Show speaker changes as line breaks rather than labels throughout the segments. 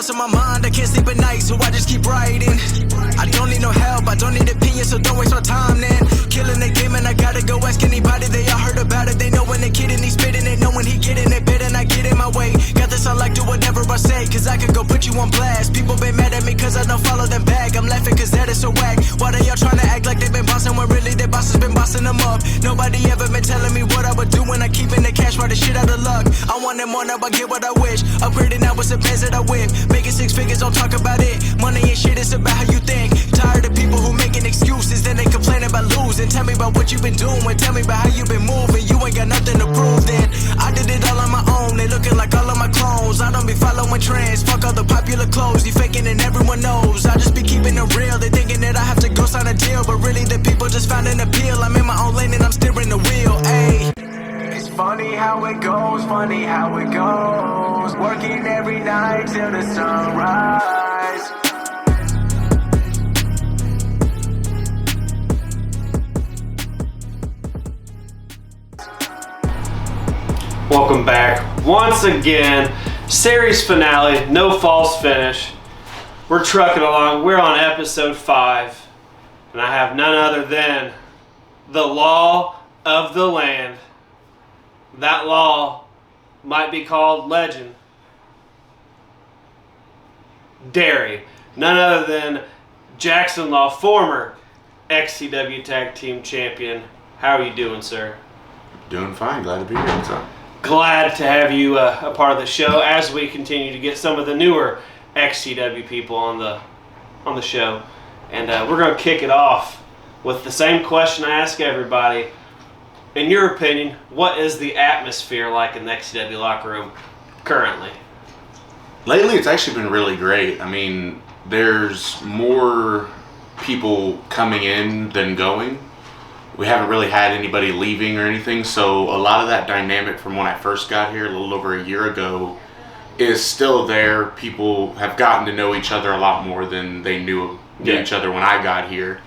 thoughts on my mind, I can't sleep at night, so I just keep writing. I don't need no help, I don't need opinions, so don't waste my time then. Killing the game and I gotta go ask anybody, they all heard about it. They know when the kid and he's spitting it, know when he getting it, bit and I get in my way. Got this, I like do whatever I say, cause I could go put you on blast. People been mad at me cause I don't follow them back. I'm laughing cause that is so whack. Why they all trying to act like they been bossing when really their boss has been bossing them up? Nobody ever been telling me what I would do when I keep in the cash, for the shit out of luck. I want it more, now I get what I wish. Upgrading now with some pants that I whip. Making 6 figures, don't talk about it. Money ain't shit, it's about how you think. Tired of people who making excuses, then they complain about losing. Tell me about what you been doing, tell me about how you been moving. You ain't got nothing to prove then. I did it all on my own, they looking like all of my clones. I don't be following trends, fuck all the popular clothes. You faking and everyone knows. I just be keeping it real, they thinking that I have to go sign a deal, but really the people just found an appeal. I'm in my own lane and I'm steering the wheel, ayy. It's funny how it goes, funny how it goes. Working every night till the sunrise.
Welcome back once again. Series finale, no false finish. We're trucking along. We're on episode 5, and I have none other than the law of the land. That law might be called legend. Dairy. None other than Jaxsin Law, former XCW Tag Team Champion. How are you doing, sir?
Doing fine. Glad to be here. What's up?
Glad to have you a part of the show as we continue to get some of the newer XCW people on the show. And we're going to kick it off with the same question I ask everybody. In your opinion, what is the atmosphere like in the XCW locker room currently?
Lately, it's actually been really great. I mean, there's more people coming in than going. We haven't really had anybody leaving or anything, so a lot of that dynamic from when I first got here a little over a year ago is still there. People have gotten to know each other a lot more than they knew each other when I got here.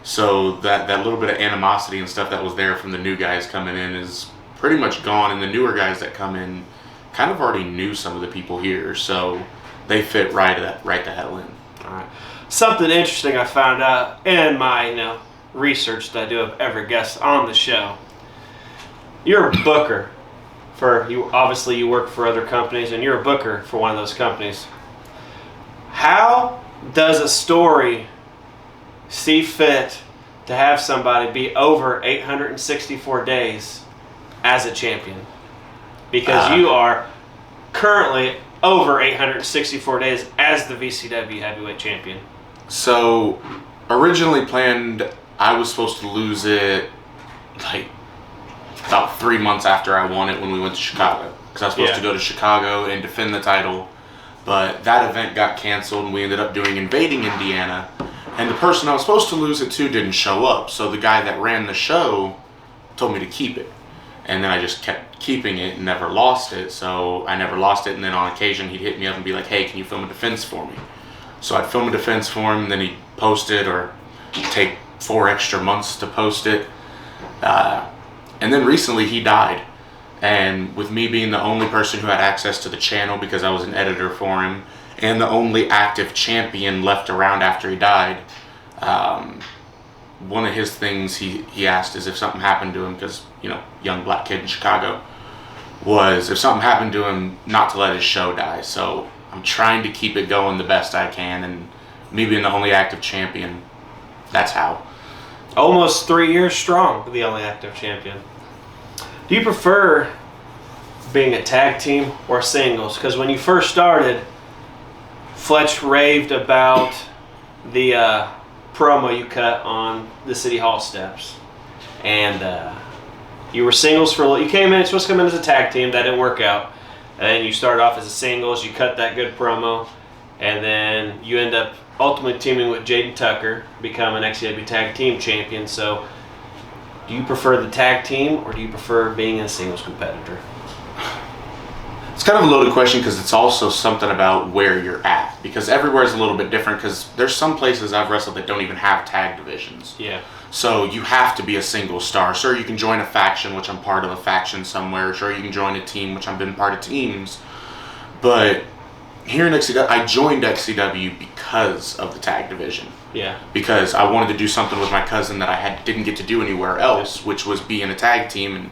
So that little bit of animosity and stuff that was there from the new guys coming in is pretty much gone, and the newer guys that come in kind of already knew some of the people here, so they fit right the hell in.
All right. Something interesting I found out in my research that I do of every guest on the show. You're a booker for you. Obviously, you work for other companies, and you're a booker for one of those companies. How does a story see fit to have somebody be over 864 days as a champion? Because you are currently over 864 days as the VCW heavyweight champion.
So, originally planned, I was supposed to lose it like about 3 months after I won it when we went to Chicago. Because I was supposed to go to Chicago and defend the title. But that event got canceled and we ended up doing Invading Indiana. And the person I was supposed to lose it to didn't show up. So the guy that ran the show told me to keep it. And then I just kept keeping it and never lost it. So I never lost it. And then on occasion he'd hit me up and be like, hey, can you film a defense for me? So I'd film a defense for him, and then he'd post it or take 4 extra months to post it. And then recently he died. And with me being the only person who had access to the channel because I was an editor for him, and the only active champion left around after he died, one of his things he asked is if something happened to him, because, young black kid in Chicago, was if something happened to him, not to let his show die. So I'm trying to keep it going the best I can, and me being the only active champion, that's how.
Almost 3 years strong, the only active champion. Do you prefer being a tag team or singles? Because when you first started, Fletch raved about the promo you cut on the City Hall steps. And you were singles for a little. You came in, supposed to come in as a tag team. That didn't work out. And then you started off as a singles. You cut that good promo. And then you end up ultimately teaming with Jaden Tucker, become an XCW Tag Team Champion. So do you prefer the tag team or do you prefer being a singles competitor?
It's kind of a loaded question because it's also something about where you're at, because everywhere is a little bit different, because there's some places I've wrestled that don't even have tag divisions.
Yeah.
So you have to be a single star. Sure, you can join a faction, which I'm part of a faction somewhere. Sure, you can join a team, which I've been part of teams. But here in XCW, I joined XCW because of the tag division.
Yeah.
Because I wanted to do something with my cousin that I didn't get to do anywhere else, which was be in a tag team, and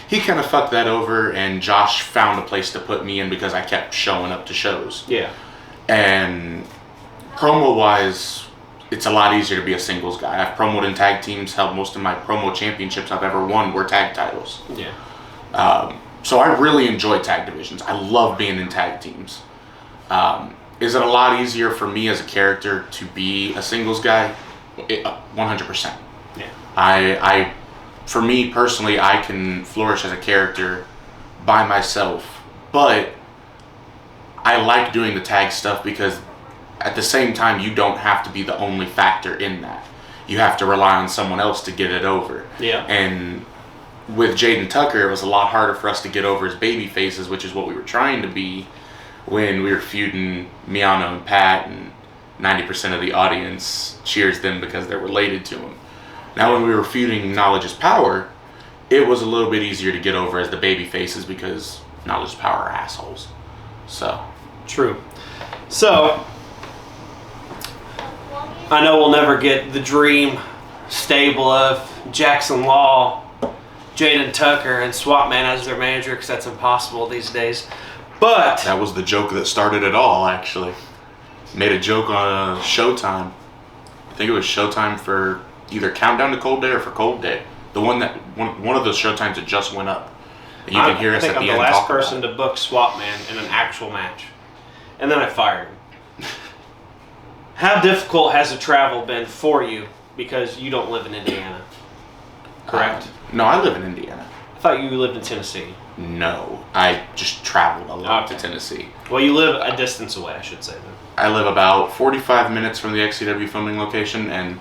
he kind of fucked that over, and Josh found a place to put me in because I kept showing up to shows.
Yeah.
And promo-wise, it's a lot easier to be a singles guy. I've promoted in tag teams, held most of my promo championships I've ever won were tag titles.
Yeah.
So I really enjoy tag divisions. I love being in tag teams. Is it a lot easier for me as a character to be a singles guy? 100%.
Yeah.
For me personally, I can flourish as a character by myself, but I like doing the tag stuff because at the same time, you don't have to be the only factor in that. You have to rely on someone else to get it over.
Yeah.
And with Jaden Tucker, it was a lot harder for us to get over as baby faces, which is what we were trying to be when we were feuding Miano and Pat, and 90% of the audience cheers them because they're related to him. Now, when we were feuding Knowledge is Power, it was a little bit easier to get over as the baby faces because Knowledge is Power are assholes. So.
True. So, I know we'll never get the dream stable of Jaxsin Law, Jaden Tucker, and Swapman as their manager, because that's impossible these days. But
that was the joke that started it all, actually. Made a joke on Showtime. I think it was Showtime for either Countdown to Cold Day or for Cold Day. The one of those Showtimes that just went up. And you can hear us at the end.
I think I'm the last person to book Swapman in an actual match. And then I fired him. How difficult has the travel been for you? Because you don't live in Indiana. Correct?
No, I live in Indiana.
I thought you lived in Tennessee.
No, I just traveled a lot to Tennessee.
Well, you live a distance away, I should say then.
I live about 45 minutes from the XCW filming location, and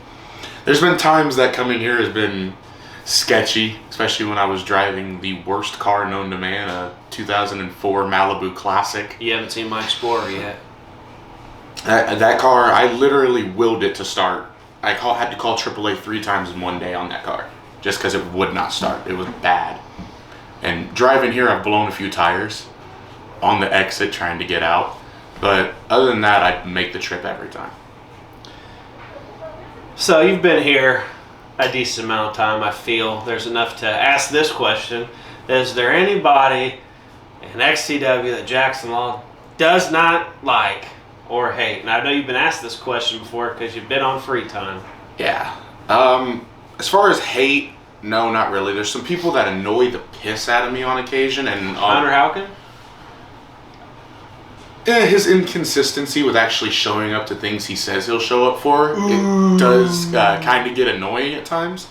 there's been times that coming here has been sketchy, especially when I was driving the worst car known to man, a 2004 Malibu Classic.
You haven't seen my Explorer yet.
That car, I literally willed it to start. I had to call AAA 3 times in one day on that car, just because it would not start. It was bad. And driving here, I've blown a few tires on the exit trying to get out. But other than that, I'd make the trip every time.
So you've been here a decent amount of time, I feel. There's enough to ask this question. Is there anybody in XCW that Jaxsin Law does not like or hate? And I know you've been asked this question before because you've been on Free Time.
Yeah. As far as hate, no, not really. There's some people that annoy the piss out of me on occasion, and
Hunter Houken?
His inconsistency with actually showing up to things he says he'll show up for, it does kind of get annoying at times.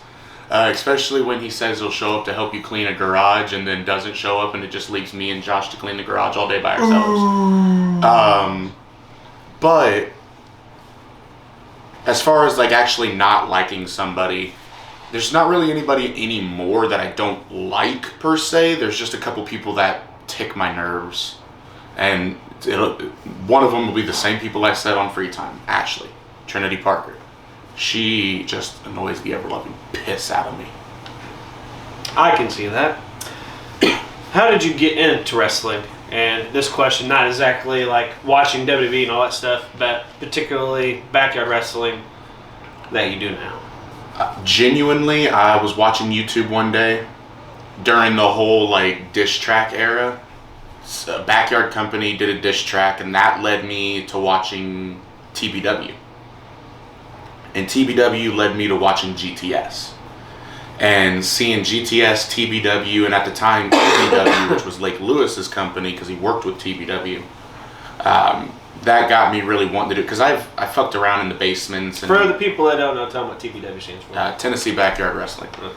Especially when he says he'll show up to help you clean a garage and then doesn't show up, and it just leaves me and Josh to clean the garage all day by ourselves. But as far as like actually not liking somebody, there's not really anybody anymore that I don't like per se. There's just a couple people that tick my nerves, and one of them will be the same people I said on Free Time. Ashley, Trinity Parker. She just annoys the ever-loving piss out of me.
I can see that. How did you get into wrestling? And this question, not exactly like watching WWE and all that stuff, but particularly backyard wrestling that you do now.
Genuinely, I was watching YouTube one day during the whole like dish track era. A Backyard Company did a dish track, and that led me to watching TBW. And TBW led me to watching GTS. And seeing GTS, TBW, and at the time TBW, which was Lake Lewis's company because he worked with TBW, that got me really wanting to do it because I fucked around in the basements. And,
for the people that don't know, tell them what TBW stands for.
Tennessee Backyard Wrestling.
Okay.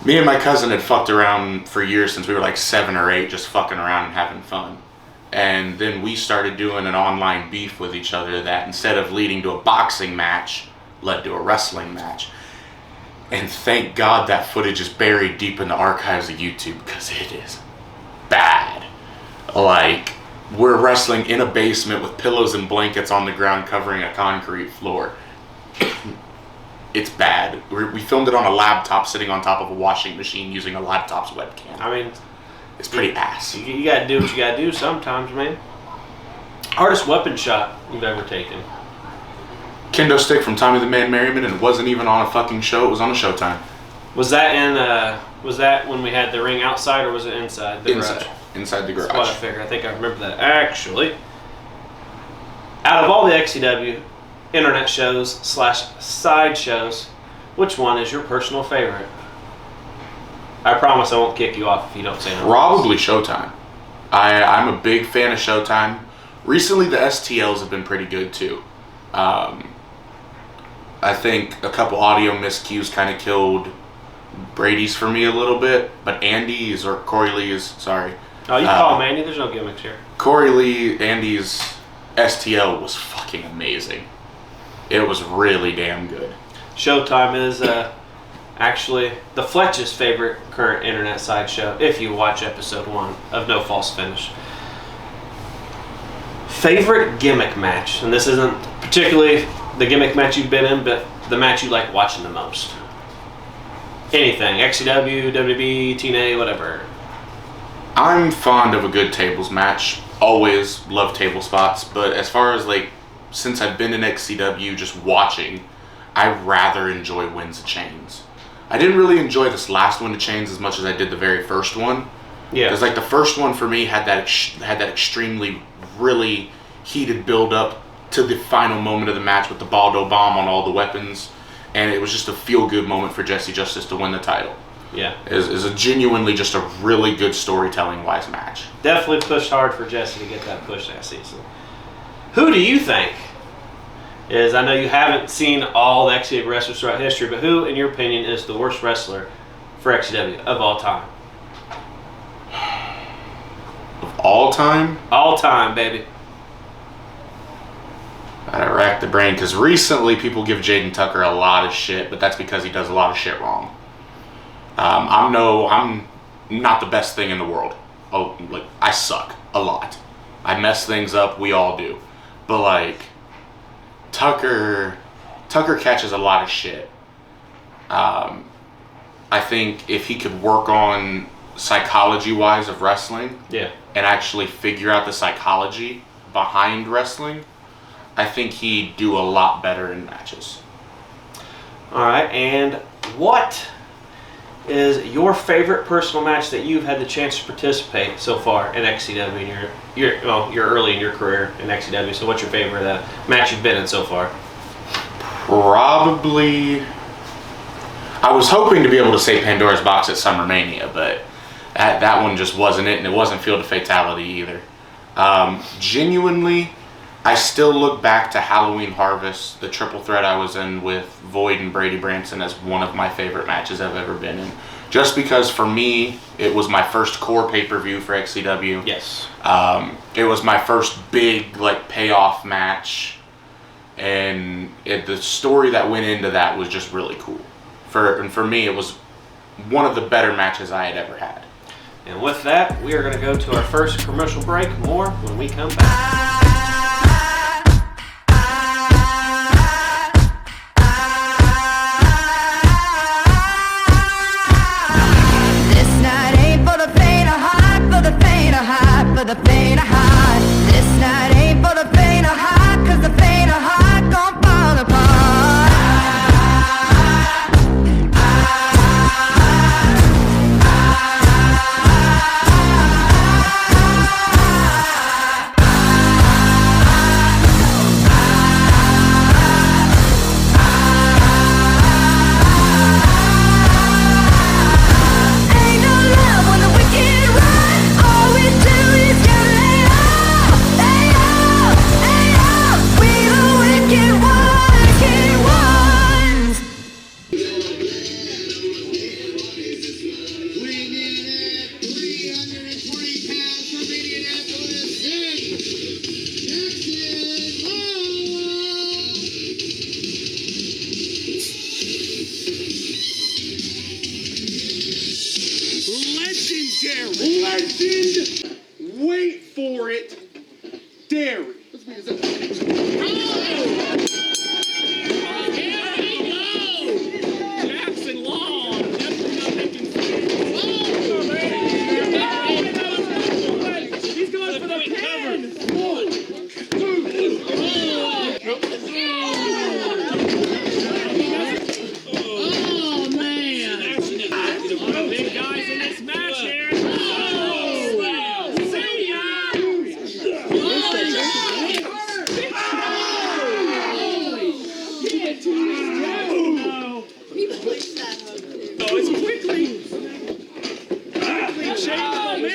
Me and my cousin had fucked around for years since we were like 7 or 8, just fucking around and having fun. And then we started doing an online beef with each other that instead of leading to a boxing match, led to a wrestling match. And thank God that footage is buried deep in the archives of YouTube because it is bad. Like, we're wrestling in a basement with pillows and blankets on the ground covering a concrete floor. It's bad. We filmed it on a laptop sitting on top of a washing machine using a laptop's webcam.
I mean,
is pretty ass.
You got to do what you got to do sometimes, man. Hardest weapon shot you've ever taken?
Kendo stick from Tommy the Man Merriman, and it wasn't even on a fucking show. It was on a Showtime.
Was that was that when we had the ring outside, or was it inside the garage?
Inside the garage.
That's what I figured. I think I remember that. Actually, out of all the XCW internet shows / side shows, which one is your personal favorite? I promise I won't kick you off if you don't say no.
Probably Showtime. I'm a big fan of Showtime. Recently, the STLs have been pretty good too. I think a couple audio miscues kind of killed Brady's for me a little bit, but Andy's or Corey Lee's, sorry.
Oh, you call him Andy. There's no gimmicks here.
Corey Lee, Andy's STL was fucking amazing. It was really damn good.
Showtime is actually the Fletch's favorite current internet side show, if you watch episode 1 of No False Finish. Favorite gimmick match, and this isn't particularly the gimmick match you've been in, but the match you like watching the most. Anything, XCW, WWE, TNA, whatever.
I'm fond of a good tables match. Always love table spots, but as far as like, since I've been in XCW just watching, I rather enjoy Wins of Chains. I didn't really enjoy this last Win of Chains as much as I did the very first one.
Yeah.
Because like the first one for me had that extremely, really heated build up to the final moment of the match with the Baldo bomb on all the weapons, and it was just a feel good moment for Jesse Justice to win the title.
Yeah.
Is a genuinely just a really good storytelling wise match.
Definitely pushed hard for Jesse to get that push that season. Who do you think is, I know you haven't seen all the XCW wrestlers throughout history, but who, in your opinion, is the worst wrestler for XCW of all time?
Of all time?
All time, baby.
I racked the brain because recently people give Jaden Tucker a lot of shit, but that's because he does a lot of shit wrong. I'm not the best thing in the world. Oh, like I suck a lot. I mess things up. We all do. But like Tucker catches a lot of shit. I think if he could work on psychology-wise of wrestling,
yeah,
and actually figure out the psychology behind wrestling, I think he'd do a lot better in matches.
All right, and what is your favorite personal match that you've had the chance to participate so far in XCW? And you're early in your career in XCW, so what's your favorite match you've been in so far?
Probably, I was hoping to be able to say Pandora's Box at SummerMania, but that one just wasn't it, and it wasn't Field of Fatality either. Genuinely, I still look back to Halloween Harvest, the triple threat I was in with Void and Brady Branson, as one of my favorite matches I've ever been in. Just because for me, it was my first core pay-per-view for XCW.
Yes.
It was my first big like payoff match, and the story that went into that was just really cool. For me, it was one of the better matches I had ever had.
And with that, we are going to go to our first commercial break. More when we come back.
For the faint of heart, this night ain't for the faint of heart, 'cause the faint of heart gon' fall apart. Ain't no love when the wicked run, all we do is get lay off. Hey oh, we the wicked ones.
Weighing in at 320 pounds from Indianapolis, Jaxsin Law. Legend. Wait for it. Dairy. Jaxsin Law.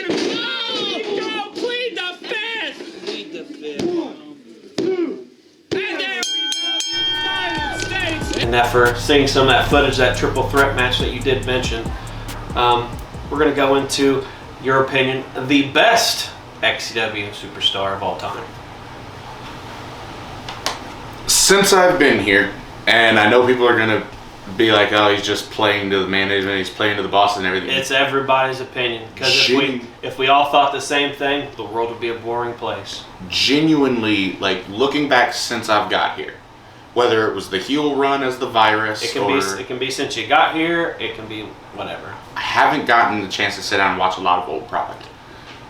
get him. Go! Plead the fifth! Plead the fifth. 1, 2. And there we go. United States.
And after seeing some of that footage, that triple threat match that you did mention, we're going to go into your opinion, the best XCW superstar of all time.
Since I've been here, and I know people are gonna be like, "Oh, he's just playing to the management, he's playing to the boss and everything."
It's everybody's opinion, because if we all thought the same thing, the world would be a boring place.
Genuinely, like looking back since I've got here, whether it was the heel run as the virus,
It can be since you got here. It can be whatever.
I haven't gotten the chance to sit down and watch a lot of old product,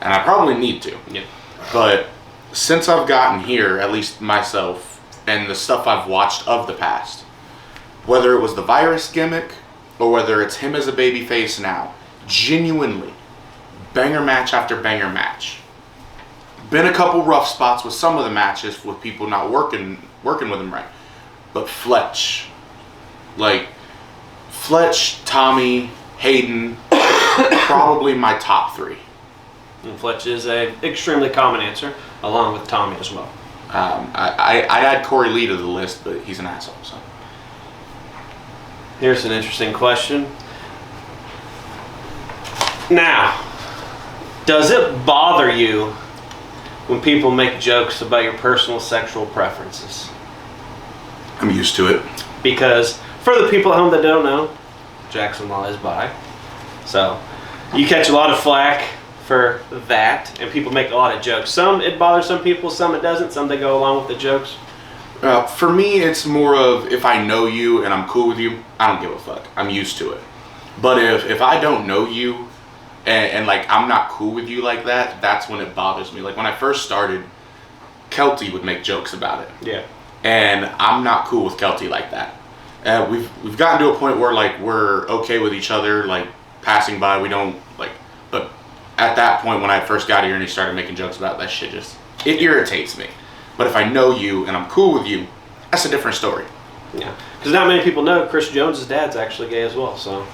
and I probably need to.
Yeah.
But since I've gotten here, at least myself, and the stuff I've watched of the past, whether it was the virus gimmick or whether it's him as a babyface now, genuinely, banger match after banger match. Been a couple rough spots with some of the matches with people not working with him right, but Fletch, Tommy, Hayden, probably my top 3.
And Fletch is a extremely common answer, along with Tommy as well.
I'd add Corey Lee to the list, but he's an asshole. So
Here's an interesting question. Now, does it bother you when people make jokes about your personal sexual preferences?
I'm used to it.
Because for the people at home that don't know, Jaxsin Law is bi. So you catch a lot of flack for that, and people make a lot of jokes. Some it bothers some people, some it doesn't. Some they go along with the jokes.
For me, it's more of if I know you and I'm cool with you, I don't give a fuck. I'm used to it. But if I don't know you and like I'm not cool with you like that, that's when it bothers me. Like when I first started, Kelty would make jokes about it.
Yeah.
And I'm not cool with Kelty like that. We've gotten to a point where like we're okay with each other, like passing by. We don't like, but at that point when I first got here and he started making jokes about that shit, it irritates me. But if I know you and I'm cool with you, that's a different story.
Yeah. Because not many people know Chris Jones' dad's actually gay as well. So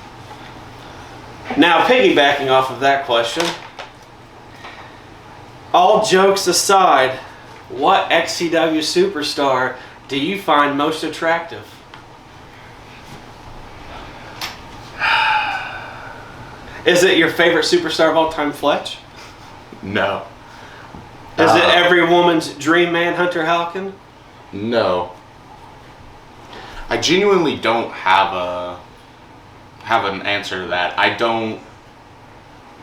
now piggybacking off of that question, all jokes aside, what XCW superstar do you find most attractive? Is it your favorite superstar of all time, Fletch?
No.
Is it every woman's dream man, Hunter Halkin?
No. I genuinely don't have an answer to that. I don't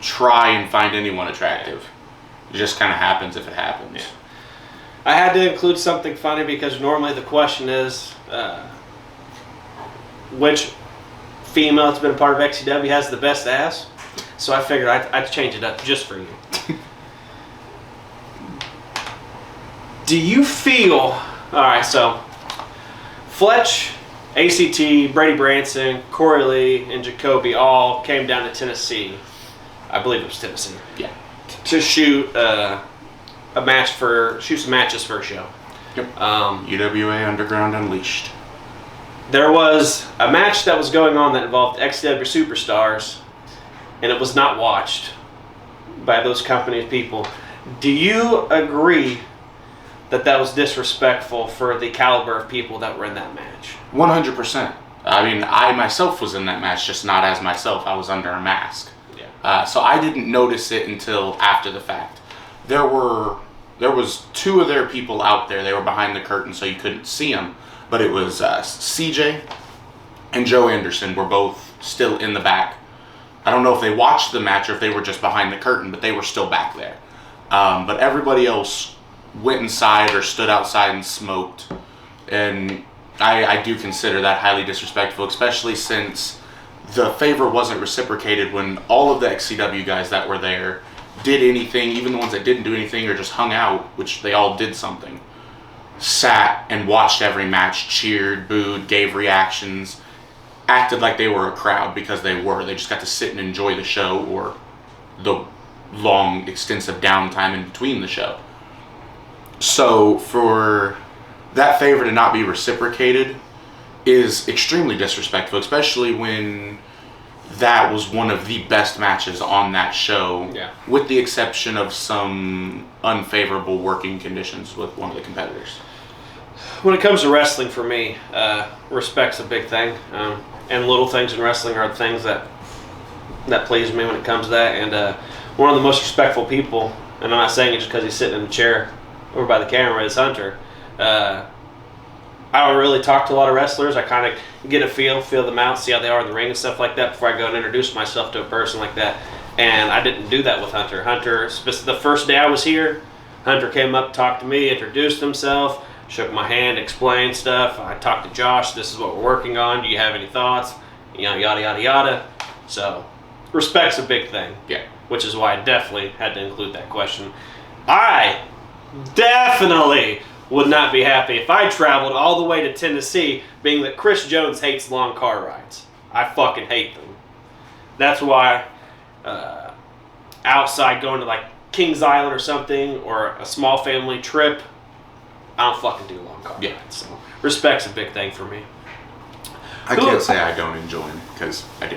try and find anyone attractive. It just kind of happens if it happens.
Yeah. I had to include something funny because normally the question is which female that's been a part of XCW has the best ass. So I figured I'd change it up just for you. Do you feel... Alright, so Fletch, ACT, Brady Branson, Corey Lee, and Jacoby all came down to Tennessee. I believe it was Tennessee.
Yeah.
To shoot some matches for a show.
Yep. UWA Underground Unleashed.
There was a match that was going on that involved XCW superstars, and it was not watched by those company people. Do you agree that was disrespectful for the caliber of people that were in that match?
100%. I mean, I myself was in that match, just not as myself. I was under a mask.
Yeah.
So I didn't notice it until after the fact. There was 2 of their people out there. They were behind the curtain, so you couldn't see them. But it was CJ and Joe Anderson were both still in the back. I don't know if they watched the match or if they were just behind the curtain, but they were still back there. But everybody else went inside or stood outside and smoked. And I do consider that highly disrespectful, especially since the favor wasn't reciprocated when all of the XCW guys that were there did anything, even the ones that didn't do anything or just hung out, which they all did something, sat and watched every match, cheered, booed, gave reactions, acted like they were a crowd because they were. They just got to sit and enjoy the show or the long, extensive downtime in between the show. So for that favor to not be reciprocated is extremely disrespectful, especially when that was one of the best matches on that show,
Yeah.
with the exception of some unfavorable working conditions with one of the competitors.
When it comes to wrestling, for me, respect's a big thing, and little things in wrestling are the things that please me when it comes to that. And one of the most respectful people, and I'm not saying it just because he's sitting in the chair over by the camera, is Hunter. I don't really talk to a lot of wrestlers. I kind of get a feel them out, see how they are in the ring and stuff like that before I go and introduce myself to a person like that. And I didn't do that with Hunter. The first day I was here, Hunter came up, talked to me, introduced himself, shook my hand, explained stuff. I talked to Josh. This is what we're working on. Do you have any thoughts? Yada, yada, yada. So, respect's a big thing.
Yeah.
Which is why I definitely had to include that question. I definitely would not be happy if I traveled all the way to Tennessee, being that Chris Jones hates long car rides. I fucking hate them. That's why outside going to like Kings Island or something, or a small family trip, I don't fucking do long car rides. So respect's a big thing for me.
I can't say I don't enjoy them, because I do.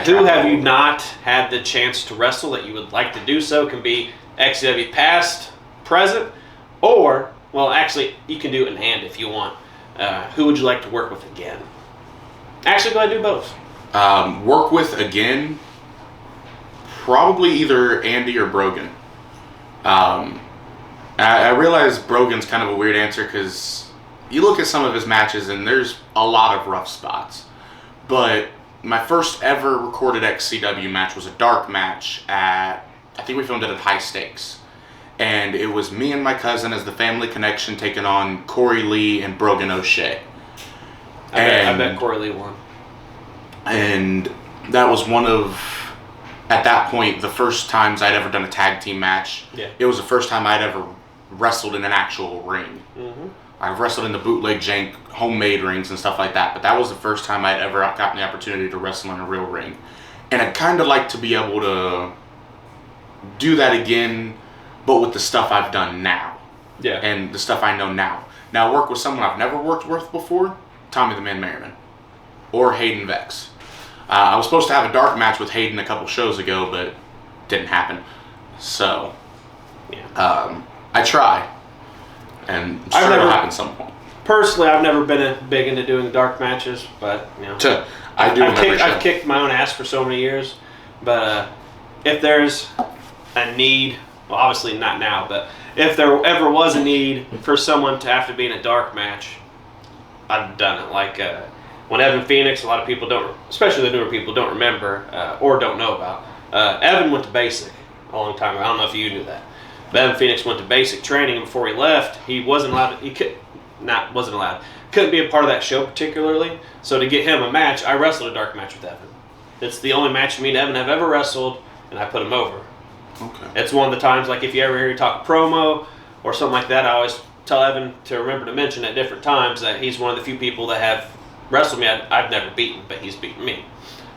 Who have you not had the chance to wrestle that you would like to do so? Can be XCW past, present, or, well, actually, you can do it in hand if you want. Who would you like to work with again? Actually, go ahead and do both.
Work with again, probably either Andy or Brogan. I realize Brogan's kind of a weird answer, because you look at some of his matches and there's a lot of rough spots. But my first ever recorded XCW match was a dark match I think we filmed it at High Stakes. And it was me and my cousin as the family connection taking on Corey Lee and Brogan O'Shea.
I bet Corey Lee won.
And that was one of, at that point, the first times I'd ever done a tag team match.
Yeah.
It was the first time I'd ever wrestled in an actual ring. Mm-hmm. I've wrestled in the bootleg jank homemade rings and stuff like that, but that was the first time I'd ever gotten the opportunity to wrestle in a real ring. And I'd kind of like to be able to do that again, but with the stuff I've done now.
Yeah.
And the stuff I know now. Now, work with someone I've never worked with before, Tommy the Man Merriman. Or Hayden Vex. I was supposed to have a dark match with Hayden a couple shows ago, but didn't happen. So,
yeah.
I try. And I'm sure it'll happen some point.
Personally, I've never been big into doing dark matches, but, you know. I've kicked my own ass for so many years, but if there's a need, well, obviously not now, but if there ever was a need for someone to have to be in a dark match, I've done it. Like when Evan Phoenix, a lot of people don't, especially the newer people, don't remember or don't know about. Evan went to basic a long time ago. I don't know if you knew that. But Evan Phoenix went to basic training, and before he left, he wasn't allowed. Couldn't be a part of that show particularly. So to get him a match, I wrestled a dark match with Evan. It's the only match me and Evan have ever wrestled, and I put him over.
Okay.
It's one of the times, like if you ever hear me talk promo or something like that, I always tell Evan to remember to mention at different times that he's one of the few people that have wrestled me I've never beaten, but he's beaten me.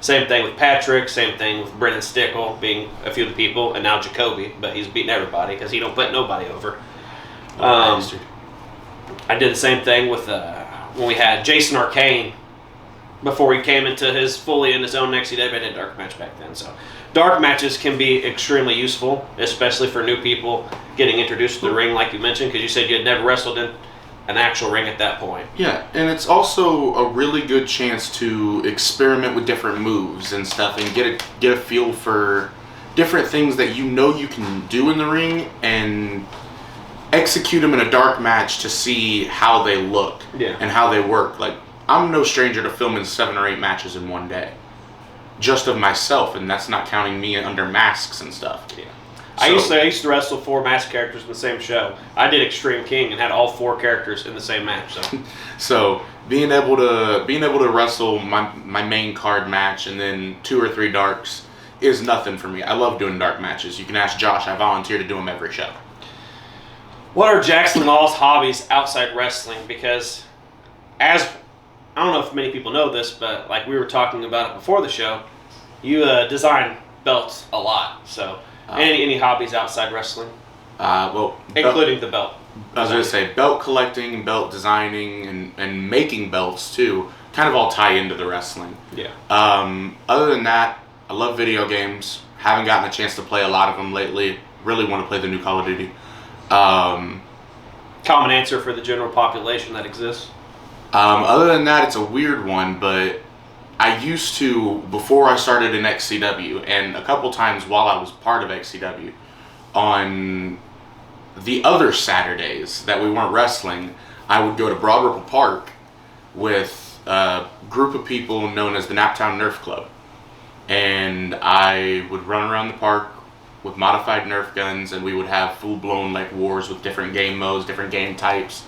Same thing with Patrick, same thing with Brennan Stickle being a few of the people, and now Jacoby, but he's beaten everybody because he don't put nobody over. I did the same thing with when we had Jason Arcane before he came into his fully in his own XCW. I did a dark match back then, so dark matches can be extremely useful, especially for new people getting introduced to the ring, like you mentioned, because you said you had never wrestled in an actual ring at that point.
Yeah, and it's also a really good chance to experiment with different moves and stuff, and get a feel for different things that you know you can do in the ring, and execute them in a dark match to see how they look and how they work. Like, I'm no stranger to filming 7 or 8 matches in one day, just of myself, and that's not counting me under masks and stuff. Yeah. So,
I used to wrestle 4 masked characters in the same show. I did Extreme King and had all 4 characters in the same match.
So being able to wrestle my main card match and then 2 or 3 darks is nothing for me. I love doing dark matches. You can ask Josh. I volunteer to do them every show.
What are Jaxsin Law's hobbies outside wrestling? Because I don't know if many people know this, but like we were talking about it before the show, you design belts a lot. So any hobbies outside wrestling? Including the belt.
I was going to say belt collecting, belt designing, and making belts too kind of all tie into the wrestling.
Yeah.
Other than that, I love video games. Haven't gotten a chance to play a lot of them lately. Really want to play the new Call of Duty.
Common answer for the general population that exists.
Other than that, it's a weird one, but I used to, before I started in XCW, and a couple times while I was part of XCW, on the other Saturdays that we weren't wrestling, I would go to Broad Ripple Park with a group of people known as the Naptown Nerf Club. And I would run around the park with modified Nerf guns, and we would have full-blown like wars with different game modes, different game types.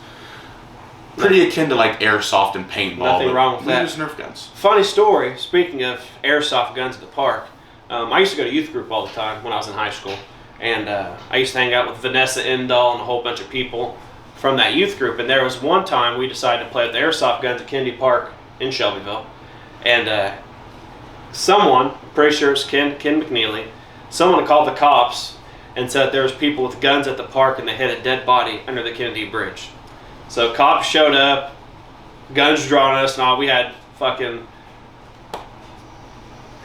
Pretty akin to like airsoft and paintball.
Nothing wrong with that.
We use Nerf guns.
Funny story, speaking of airsoft guns at the park, I used to go to youth group all the time when I was in high school. And I used to hang out with Vanessa Indahl and a whole bunch of people from that youth group. And there was one time we decided to play with the airsoft guns at Kennedy Park in Shelbyville. And someone, I'm pretty sure it's Ken McNeely, someone called the cops and said there was people with guns at the park and they hid a dead body under the Kennedy Bridge. So cops showed up, guns drawn on us and all. We had fucking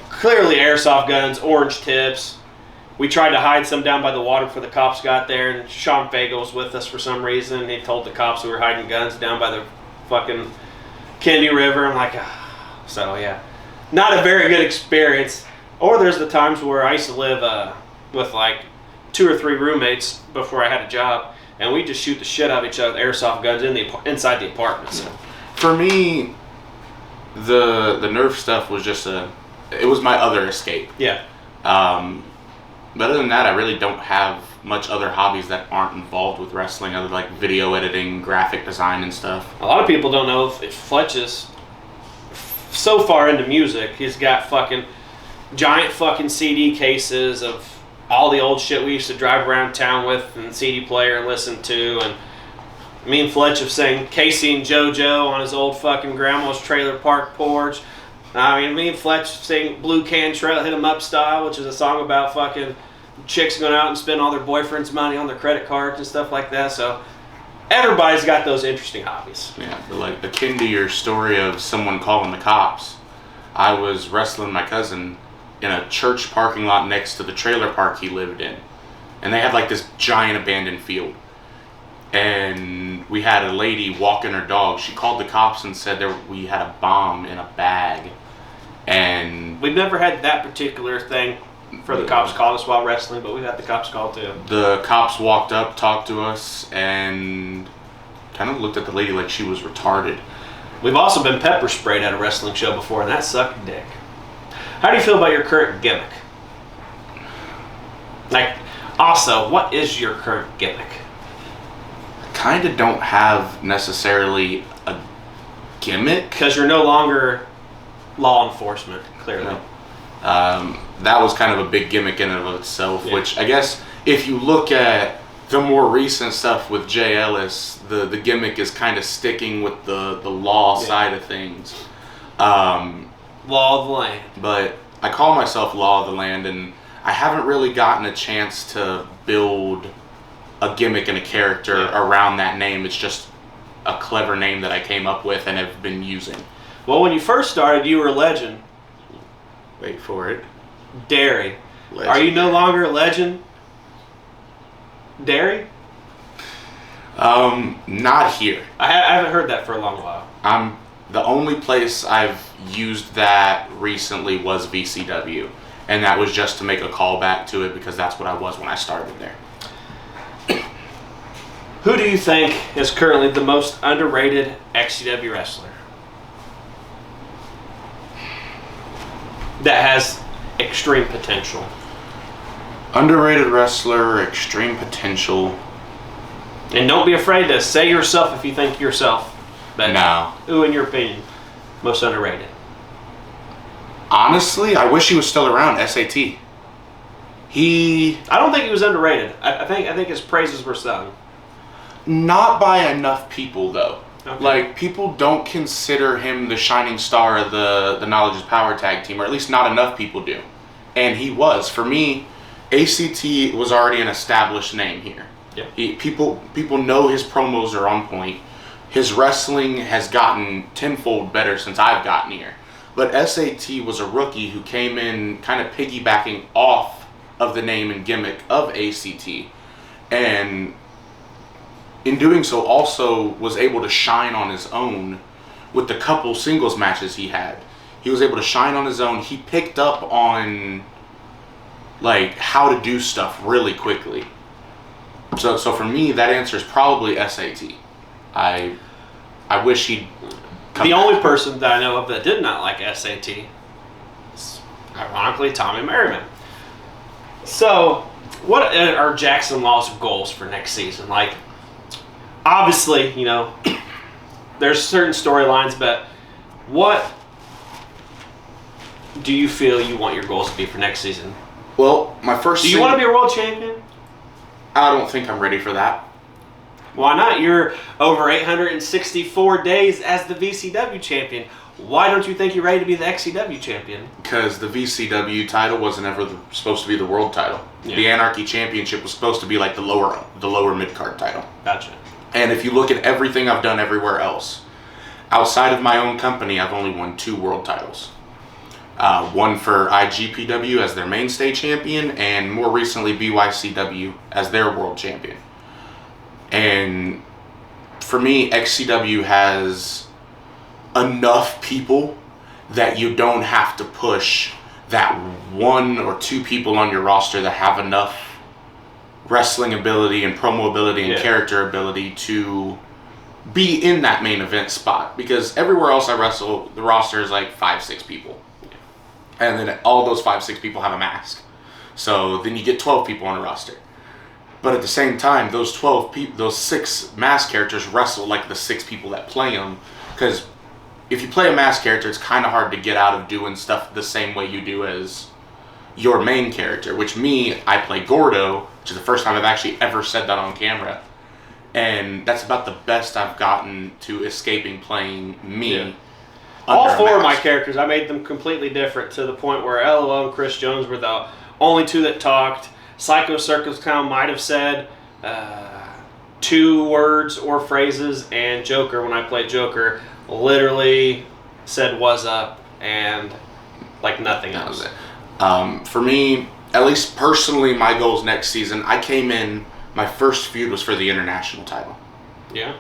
clearly airsoft guns, orange tips. We tried to hide some down by the water before the cops got there, and Sean Fagle was with us for some reason. He told the cops we were hiding guns down by the fucking Kennedy River. I'm like, ah. So yeah, not a very good experience. Or there's the times where I used to live with like 2 or 3 roommates before I had a job, and we just shoot the shit out of each other with airsoft guns inside the apartment. So.
For me, the Nerf stuff was just it was my other escape.
Yeah.
But other than that, I really don't have much other hobbies that aren't involved with wrestling, other like video editing, graphic design, and stuff.
A lot of people don't know if Fletch is so far into music. He's got fucking giant fucking CD cases of all the old shit we used to drive around town with and CD player and listen to. And me and Fletch have sang Casey and JoJo on his old fucking grandma's trailer park porch. I mean, me and Fletch sing Blue Can Trail Hit 'em Up Style, which is a song about fucking chicks going out and spending all their boyfriend's money on their credit cards and stuff like that. So everybody's got those interesting hobbies.
Yeah, but like akin to your story of someone calling the cops, I was wrestling my cousin in a church parking lot next to the trailer park he lived in. And they had like this giant abandoned field. And we had a lady walking her dog. She called the cops and said we had a bomb in a bag. And
we've never had that particular thing for the cops called us while wrestling, but we've had the cops call too.
The cops walked up, talked to us, and kind of looked at the lady like she was retarded.
We've also been pepper sprayed at a wrestling show before, and that sucked dick. How do you feel about your current gimmick? Like, also, what is your current gimmick?
Kind of don't have necessarily a gimmick.
Because you're no longer law enforcement, clearly.
No. That was kind of a big gimmick in and of itself,
Yeah.
which I guess if you look at the more recent stuff with Jay Ellis, the gimmick is kind of sticking with the law side of things.
Law of the land.
But I call myself Law of the Land, and I haven't really gotten a chance to build a gimmick and a character around that name. It's just a clever name that I came up with and have been using.
Well, when you first started, you were a legend.
Wait for it.
Dairy.
Legend.
Are you no longer a legend? Dairy?
Not here.
I haven't heard that for a long while.
The only place I've used that recently was VCW, and that was just to make a callback to it because that's what I was when I started there.
Who do you think is currently the most underrated XCW wrestler? That has extreme potential.
Underrated wrestler, extreme potential.
And don't be afraid to say yourself if you think yourself. But
No.
who, in your opinion, most underrated?
Honestly, I wish he was still around. SAT.
I don't think he was underrated. I think his praises were sung.
Not by enough people, though.
Okay.
Like, people don't consider him the shining star of the Knowledge is Power tag team, or at least not enough people do. And he was. For me, ACT was already an established name here.
Yeah.
People know his promos are on point. his wrestling has gotten tenfold better since I've gotten here. But SAT was a rookie who came in kind of piggybacking off of the name and gimmick of ACT. And in doing so also was able to shine on his own with the couple singles matches he had. He was able to shine on his own. He picked up on like how to do stuff really quickly. So for me, that answer is probably SAT. I wish he'd come
The
back.
only person that I know of that did not like SAT is, ironically, Tommy Merriman. So, what are Jaxsin Law's goals for next season? Like, obviously, you know, there's certain storylines, but what do you feel you want your goals to be for next season?
Well, my first
Do you want to be a world champion?
I don't think I'm ready for that.
Why not? You're over 864 days as the VCW champion. Why don't you think you're ready to be the XCW champion?
Because the VCW title wasn't ever supposed to be the world title.
Yeah.
The Anarchy Championship was supposed to be like the lower mid-card title.
Gotcha.
And if you look at everything I've done everywhere else, outside of my own company, I've only won 2 world titles. One for IGPW as their mainstay champion, and more recently BYCW as their world champion. And for me, XCW has enough people that you don't have to push that 1 or 2 people on your roster that have enough wrestling ability and promo ability and character ability to be in that main event spot. Because everywhere else I wrestle, the roster is like 5-6 people. And then all those 5-6 people have a mask. So then you get 12 people on a roster. But at the same time, those 6 mask characters wrestle like the 6 people that play them. Because if you play a mask character, it's kind of hard to get out of doing stuff the same way you do as your main character. Which I play Gordo, which is the first time I've actually ever said that on camera. And that's about the best I've gotten to escaping playing me.
Yeah. All
under a
4 of my
mask.
characters, I made them completely different to the point where LOL and Chris Jones were the only 2 that talked. Psycho Circus Clown might have said 2 words or phrases, and Joker, when I played Joker, literally said "was up" and like nothing
That was
else.
it. For me, at least personally, my goals next season, I came in, my first feud was for the international title.
Yeah.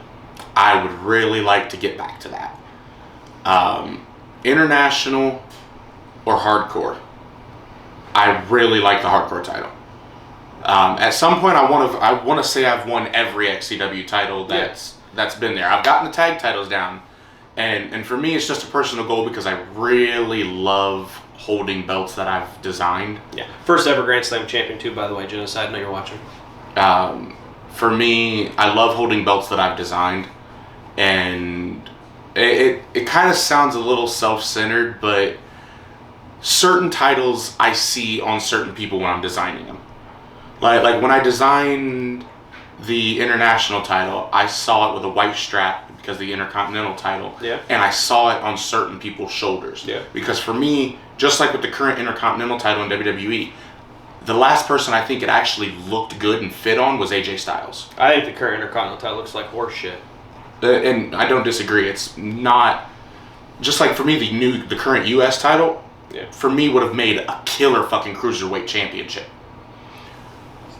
I would really like to get back to that. International or hardcore. I really like the hardcore title. At some point, I want to say I've won every XCW title that's been there. I've gotten the tag titles down, and for me, it's just a personal goal because I really love holding belts that I've designed.
Yeah. First ever Grand Slam champion too, by the way, Genocide. I know you're watching.
For me, I love holding belts that I've designed, and it kind of sounds a little self-centered, but certain titles I see on certain people when I'm designing them. Like when I designed the international title, I saw it with a white strap because the Intercontinental title, and I saw it on certain people's shoulders.
Yeah.
Because for me, just like with the current Intercontinental title in WWE, the last person I think it actually looked good and fit on was AJ Styles.
I think the current Intercontinental title looks like horse shit.
And I don't disagree. It's not just like for me the current U.S. title.
Yeah.
For me, would have made a killer fucking cruiserweight championship.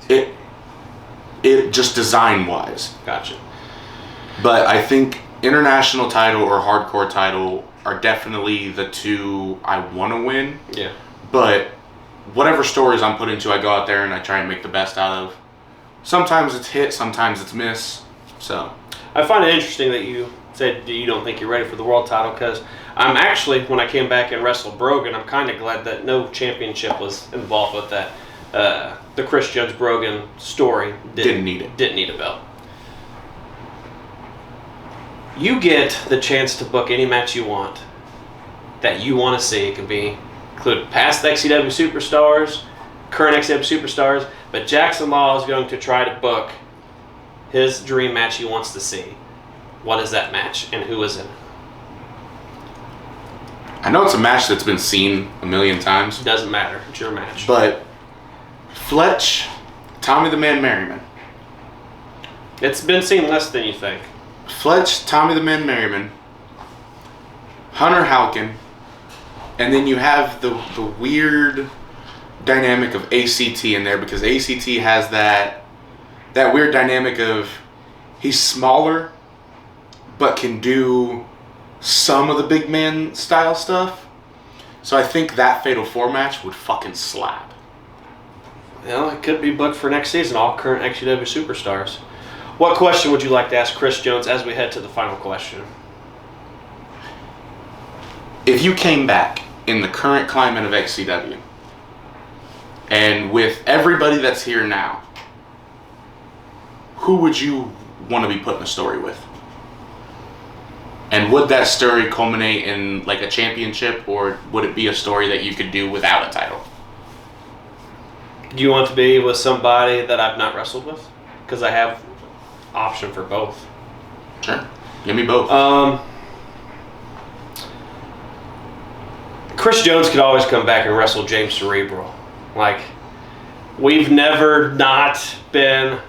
It just design wise.
Gotcha.
But I think international title or hardcore title are definitely the 2 I want to win.
Yeah.
But whatever stories I'm put into, I go out there and I try and make the best out of. Sometimes it's hit, sometimes it's miss. So
I find it interesting that you said you don't think you're ready for the world title, because I'm actually, when I came back and wrestled Brogan, I'm kind of glad that no championship was involved with that. The Chris Jones Brogan story
Didn't need it.
Didn't need a belt. You get the chance to book any match you want that you want to see. It can be include past XCW superstars, current XCW superstars, but Jaxsin Law is going to try to book his dream match he wants to see. What is that match, and who is in it?
I know it's a match that's been seen a million times,
Doesn't matter. It's your match.
but Fletch, Tommy the Man Merriman.
It's been seen less than you think.
Fletch, Tommy the Man Merriman, Hunter Halkin, and then you have the weird dynamic of ACT in there, because ACT has that weird dynamic of he's smaller but can do some of the big man style stuff. So I think that Fatal 4 match would fucking slap.
Well, it could be booked for next season, all current XCW superstars. What question would you like to ask Chris Jones as we head to the final question?
If you came back in the current climate of XCW, and with everybody that's here now, who would you want to be putting a story with? And would that story culminate in like a championship, or would it be a story that you could do without a title?
Do you want to be with somebody that I've not wrestled with? Because I have option for both.
Sure. Give me both.
Chris Jones could always come back and wrestle James Cerebral. Like, we've never not been,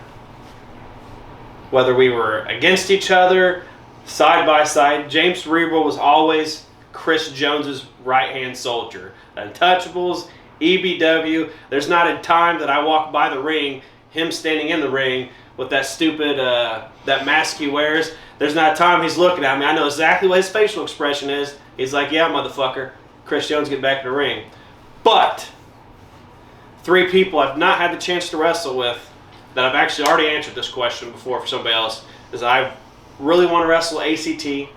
whether we were against each other, side by side, James Cerebral was always Chris Jones's right-hand soldier. Untouchables, EBW. There's not a time that I walk by the ring, him standing in the ring with that stupid, that mask he wears. There's not a time he's looking at me. I know exactly what his facial expression is. He's like, yeah, motherfucker. Chris Jones, get back in the ring. But 3 people I've not had the chance to wrestle with that I've actually already answered this question before for somebody else is I really want to wrestle ACT,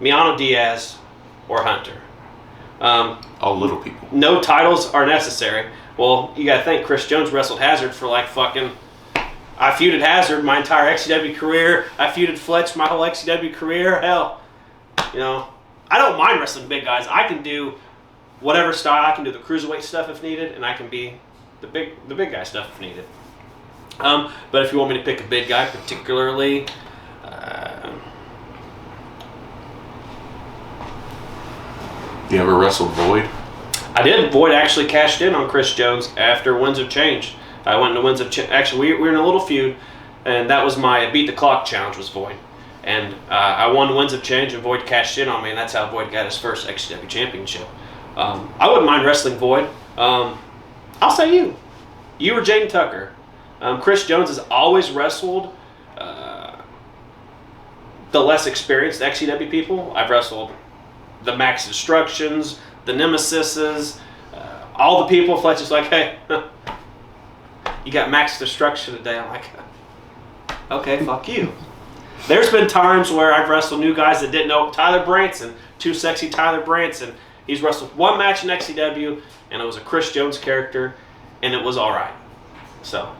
Miano Diaz, or Hunter.
All little people.
No titles are necessary. Well, you gotta think Chris Jones wrestled Hazard for like fucking... I feuded Hazard my entire XCW career. I feuded Fletch my whole XCW career. Hell, you know, I don't mind wrestling big guys. I can do whatever style. I can do the cruiserweight stuff if needed, and I can be the big guy stuff if needed. But if you want me to pick a big guy particularly,
You ever wrestled Void?
I did. Void actually cashed in on Chris Jones after Winds of Change. I went into Winds of Change. Actually, we were in a little feud, and that was my Beat the Clock challenge was Void. And I won Winds of Change, and Void cashed in on me, and that's how Void got his first XCW championship. I wouldn't mind wrestling Void. I'll say you. You or Jaden Tucker. Chris Jones has always wrestled the less experienced XCW people. I've wrestled the Max Destructions, the Nemesises, all the people. Fletch is like, hey, you got Max Destruction today. I'm like, okay, fuck you. There's been times where I've wrestled new guys that didn't know Tyler Branson, Too Sexy Tyler Branson. He's wrestled 1 match in XCW, and it was a Chris Jones character, and it was all right. So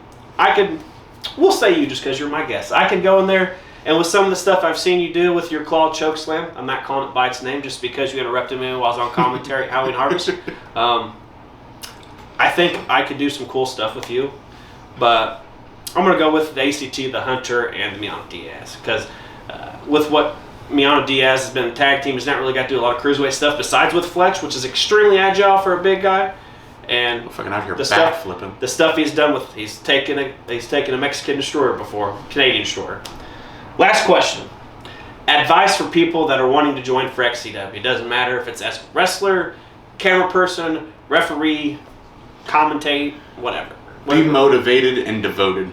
we'll say you just because you're my guest. I can go in there, and with some of the stuff I've seen you do with your claw choke slam, I'm not calling it by its name just because you interrupted me while I was on commentary at Halloween Harvest. I think I could do some cool stuff with you, but I'm going to go with the ACT, the Hunter, and the Miano Diaz. Because with what Miano Diaz has been a tag team, he's not really got to do a lot of cruiserweight stuff besides with Fletch, which is extremely agile for a big guy. And
Fucking out here
the
backflipping.
the stuff he's done with, he's taken a Mexican destroyer before, Canadian destroyer. Last question. Advice for people that are wanting to join for XCW. It doesn't matter if it's as wrestler, camera person, referee, commentate, whatever.
Be motivated and devoted.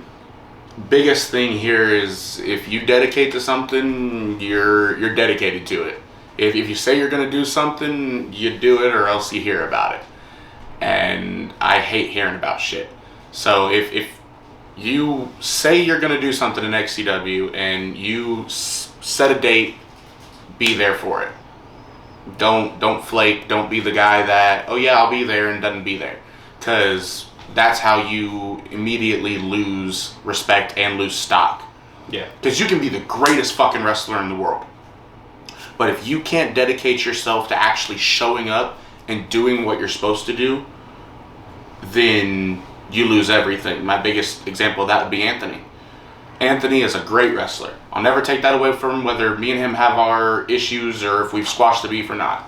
Biggest thing here is if you dedicate to something, you're dedicated to it. If you say you're going to do something, you do it, or else you hear about it. And I hate hearing about shit. So if you say you're going to do something in XCW and you set a date, be there for it. Don't flake. Don't be the guy that, oh yeah, I'll be there, and doesn't be there. Because that's how you immediately lose respect and lose stock.
Yeah.
Because you can be the greatest fucking wrestler in the world, but if you can't dedicate yourself to actually showing up and doing what you're supposed to do, then you lose everything. My biggest example of that would be Anthony. Anthony is a great wrestler. I'll never take that away from him, whether me and him have our issues or if we've squashed the beef or not.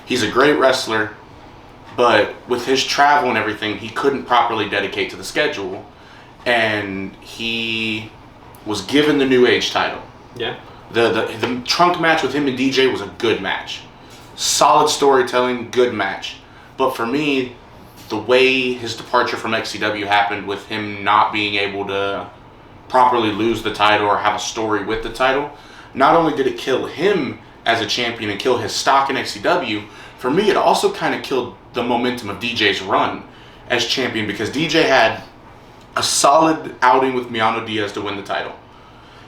He's a great wrestler, but with his travel and everything, he couldn't properly dedicate to the schedule, and he was given the New Age title.
Yeah.
The trunk match with him and DJ was a good match. Solid storytelling, good match. But for me, the way his departure from XCW happened with him not being able to properly lose the title or have a story with the title, not only did it kill him as a champion and kill his stock in XCW, for me it also kind of killed the momentum of DJ's run as champion, because DJ had a solid outing with Miano Diaz to win the title.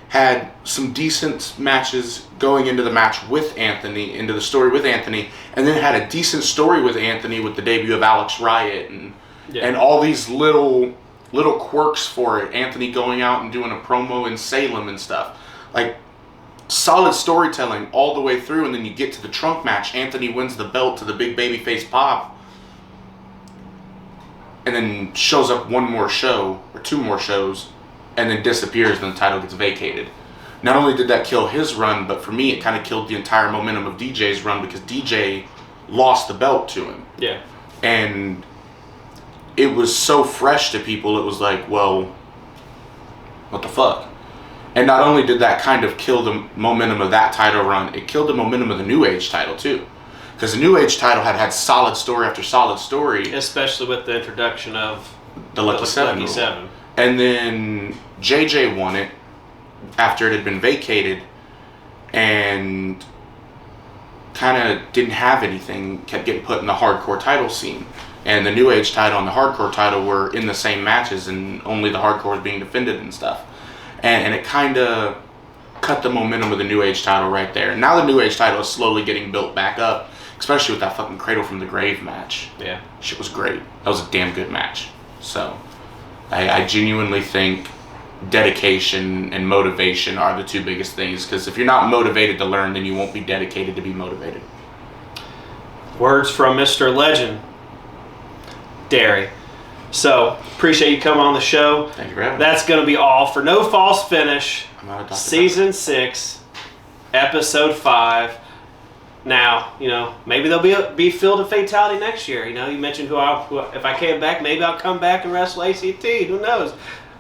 Had some decent matches going into the match with Anthony, into the story with Anthony, and then had a decent story with Anthony with the debut of Alex Riot and all these little quirks for it. Anthony going out and doing a promo in Salem and stuff. Like, solid storytelling all the way through, and then you get to the trunk match. Anthony wins the belt to the big babyface Pop, and then shows up one more show, or two more shows, and then disappears, and the title gets vacated. Not only did that kill his run, but for me it kind of killed the entire momentum of DJ's run, because DJ lost the belt to him.
Yeah.
And it was so fresh to people, it was like, well, what the fuck? And not only did that kind of kill the momentum of that title run, it killed the momentum of the New Age title too. Because the New Age title had solid story after solid story.
Especially with the introduction of
the Lucky Seven. And then JJ won it after it had been vacated and kind of didn't have anything, kept getting put in the hardcore title scene. And the New Age title and the hardcore title were in the same matches, and only the hardcore was being defended and stuff. And it kind of cut the momentum of the New Age title right there. And now the New Age title is slowly getting built back up, especially with that fucking Cradle from the Grave match.
Yeah.
Shit was great. That was a damn good match. So, I genuinely think dedication and motivation are the two biggest things, because if you're not motivated to learn, then you won't be dedicated to be motivated.
Words from Mr. Legend, Derry. So, appreciate you coming on the show.
Thank you for having me.
That's going to be all for No False Finish,
I'm out of Dr.
Season 6, Episode 5. Now, maybe there'll be Field of Fatality next year. You mentioned who if I came back, maybe I'll come back and wrestle ACT. Who knows?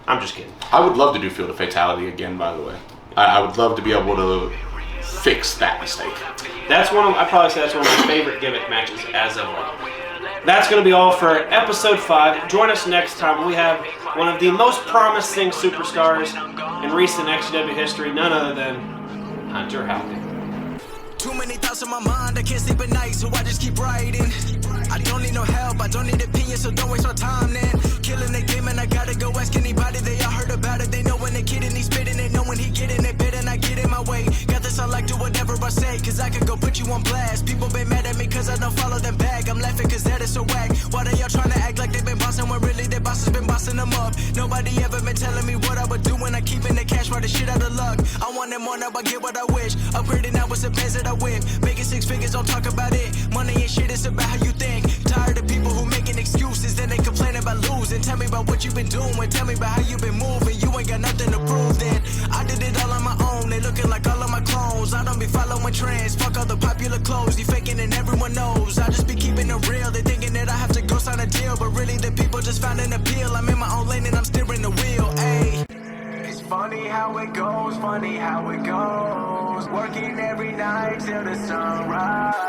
I'm just kidding.
I would love to do Field of Fatality again, by the way. I would love to be able to fix that mistake.
I'd probably say that's one of my favorite gimmick matches as of late. That's going to be all for Episode 5. Join us next time when we have one of the most promising superstars in recent XCW history, none other than Hunter Howdy.
Too many thoughts in my mind, I can't sleep at night, so I just keep writing. I don't need no help, I don't need opinions, so don't waste our time then. Killing the game and I gotta go ask anybody, they all heard about it. They know when the kid and he's spitting it, know when he getting it, bit and I get in my way. Got this, I like do whatever I say, cause I could go put you on blast. People been mad at me cause I don't follow them back. I'm laughing cause that is so whack. Why they all trying to act like they been bossing when really their boss has been bossing them up? Nobody ever been telling me what I would do when I keep in the cash, by the shit out of luck. I want it more, now I get what I wish. Upgrading now with some pants that I whip. Making 6 figures, don't talk about it. Money and shit, it's about how you think. Tired of people who making excuses, then they complain about losing. Tell me about what you've been doing, tell me about how you've been moving. You ain't got nothing to prove then. I did it all on my own, they looking like all of my clones. I don't be following trends, fuck all the popular clothes. You faking and everyone knows. I just be keeping it real, they thinking that I have to go sign a deal, but really the people just found an appeal. I'm in my own lane and I'm steering the wheel, ayy. It's funny how it goes, funny how it goes. Working every night till the sunrise.